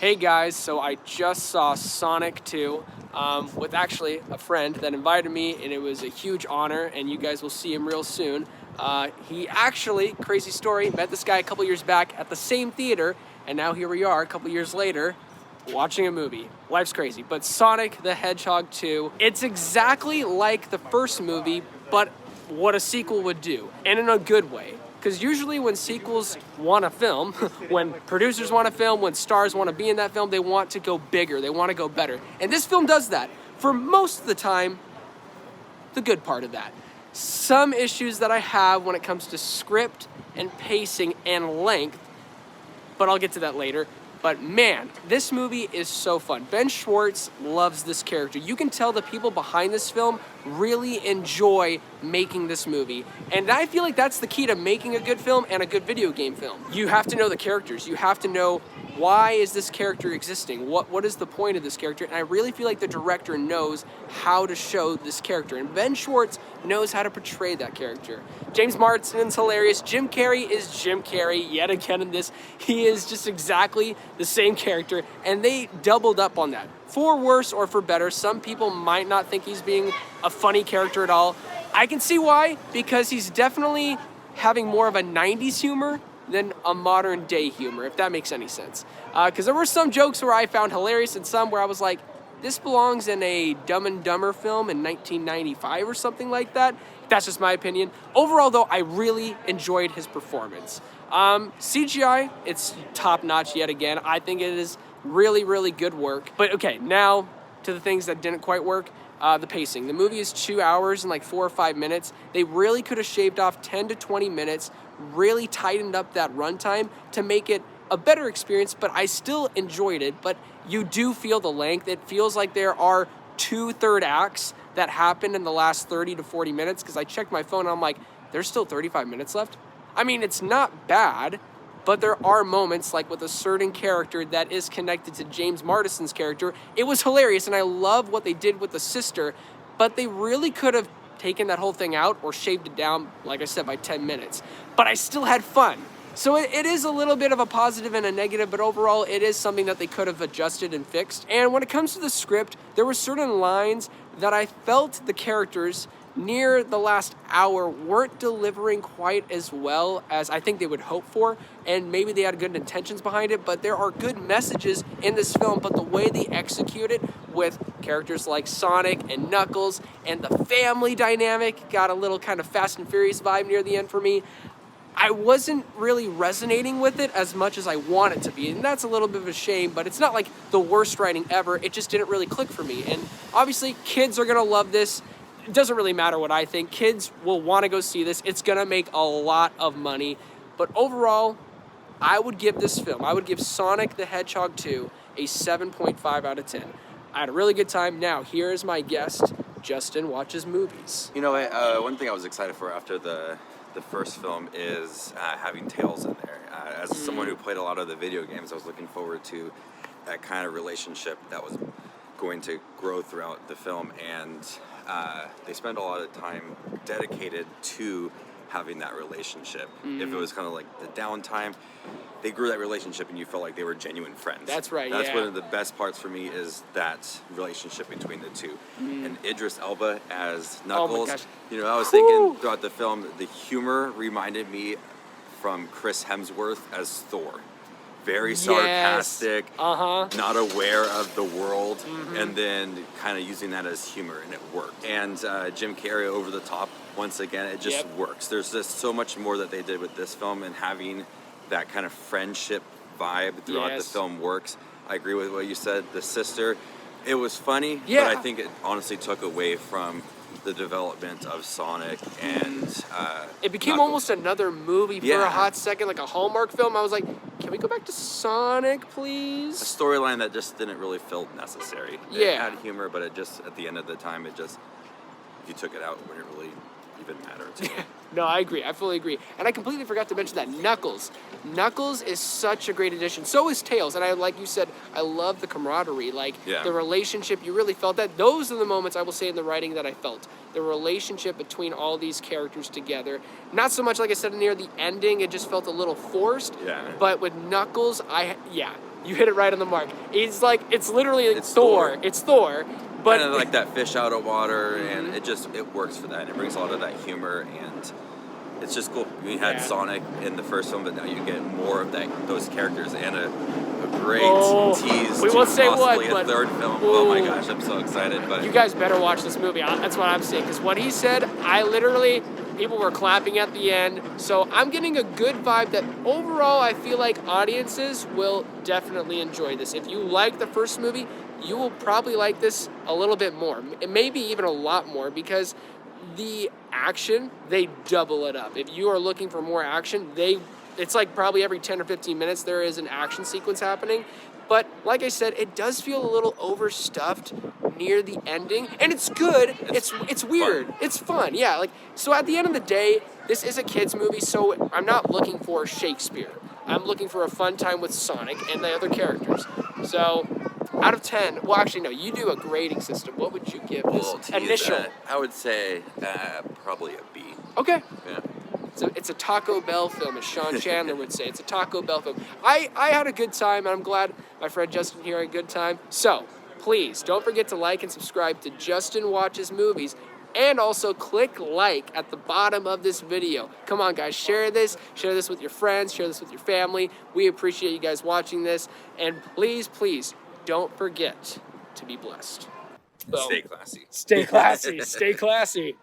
Hey guys, so I just saw Sonic 2 with actually a friend that invited me, and it was a huge honor, and you guys will see him real soon. He actually, crazy story, met this guy a couple years back at the same theater, and now here we are a couple years later watching a movie. Life's crazy. But Sonic the Hedgehog 2, it's exactly like the first movie, but what a sequel would do, and in a good way. Because usually when sequels want to film, when producers want to film, when stars want to be in that film, they want to go bigger, they want to go better. And this film does that. For most of the time, the good part of that. Some issues that I have when it comes to script and pacing and length, but I'll get to that later. But man, this movie is so fun. Ben Schwartz loves this character. You can tell the people behind this film really enjoy making this movie. And I feel like that's the key to making a good film and a good video game film. You have to know the characters. You have to know, why is this character existing? What is the point of this character? And I really feel like the director knows how to show this character. And Ben Schwartz knows how to portray that character. James Marsden's hilarious. Jim Carrey is Jim Carrey yet again in this. He is just exactly the same character, and they doubled up on that. For worse or for better, some people might not think he's being a funny character at all. I can see why, because he's definitely having more of a 90s humor than a modern day humor, if that makes any sense. Because there were some jokes where I found hilarious and some where I was like, this belongs in a Dumb and Dumber film in 1995 or something like that. That's just my opinion. Overall, though, I really enjoyed his performance. CGI, it's top notch yet again. I think it is really, really good work. But okay, now to the things that didn't quite work. The pacing. The movie is 2 hours and like 4 or 5 minutes. They really could have shaved off 10 to 20 minutes, really tightened up that runtime to make it a better experience, but I still enjoyed it. But you do feel the length. It feels like there are 2 third acts that happened in the last 30 to 40 minutes, because I checked my phone and I'm like, there's still 35 minutes left? I mean, it's not bad, but there are moments, like with a certain character that is connected to James Marsden's character. It was hilarious, and I love what they did with the sister, but they really could have taken that whole thing out or shaved it down, like I said, by 10 minutes. But I still had fun. So it is a little bit of a positive and a negative, but overall it is something that they could have adjusted and fixed. And when it comes to the script, there were certain lines that I felt the characters near the last hour weren't delivering quite as well as I think they would hope for, and maybe they had good intentions behind it, but there are good messages in this film, but the way they execute it with characters like Sonic and Knuckles and the family dynamic got a little kind of Fast and Furious vibe near the end for me. I wasn't really resonating with it as much as I want it to be, and that's a little bit of a shame, but it's not like the worst writing ever. It just didn't really click for me, and obviously kids are gonna love this. It doesn't really matter what I think. Kids will want to go see this. It's gonna make a lot of money, but overall, I would give this film, I would give Sonic the Hedgehog 2 a 7.5 out of 10. I had a really good time. Now, here is my guest. Justin watches movies. You know, one thing I was excited for after the first film is having Tails in there. As someone who played a lot of the video games, I was looking forward to that kind of relationship that was going to grow throughout the film, and they spend a lot of time dedicated to having that relationship. If it was kind of like the downtime, they grew that relationship and you felt like they were genuine friends. That's right. That's one of the best parts for me, is that relationship between the two. And Idris Elba as Knuckles. Oh my gosh. You know, I was thinking throughout the film, the humor reminded me from Chris Hemsworth as Thor. Very sarcastic, not aware of the world, and then kind of using that as humor, and it worked. And Jim Carrey over the top, once again, it just works. There's just so much more that they did with this film, and having that kind of friendship vibe throughout the film works. I agree with what you said. The sister, it was funny, but I think it honestly took away from the development of Sonic, and it became Knuckles. almost another movie for a hot second, like a Hallmark film. I was like, can we go back to Sonic, please? A storyline that just didn't really feel necessary. It had humor, but it just, at the end of the time, it just, if you took it out, it wouldn't really even matter to me. No, I agree. I fully agree. And I completely forgot to mention that Knuckles. Knuckles is such a great addition. So is Tails. And I, like you said, I love the camaraderie. Like, the relationship, you really felt that. Those are the moments, I will say, in the writing that I felt. The relationship between all these characters together. Not so much, like I said, near the ending, it just felt a little forced. Yeah. But with Knuckles, You hit it right on the mark. It's like, it's literally It's Thor. Thor. It's Thor. But Kind of like that fish out of water, and it works for that. It brings a lot of that humor, and it's just cool. We had Sonic in the first film, but now you get more of those characters and a great tease we to won't say possibly what, a third film. Oh my gosh, I'm so excited! But you guys better watch this movie. That's what I'm saying. Because what he said, people were clapping at the end. So I'm getting a good vibe that overall I feel like audiences will definitely enjoy this. If you like the first movie, you will probably like this a little bit more. Maybe even a lot more, because the action, they double it up. If you are looking for more action, it's like probably every 10 or 15 minutes there is an action sequence happening. But like I said, it does feel a little overstuffed near the ending, and it's good. It's weird. Fun. It's fun. Yeah, like, so at the end of the day, this is a kids movie, so I'm not looking for Shakespeare. I'm looking for a fun time with Sonic and the other characters. So out of 10, well, actually, no, you do a grading system. What would you give this initial? I would say probably a B. Okay. Yeah. It's a Taco Bell film, as Sean Chandler would say. It's a Taco Bell film. I had a good time, and I'm glad my friend Justin here had a good time. So, please, don't forget to like and subscribe to Justin Watches Movies, and also click like at the bottom of this video. Come on, guys, share this with your friends, share this with your family. We appreciate you guys watching this, and please, please, don't forget to be blessed. Stay classy. Stay classy. Stay classy.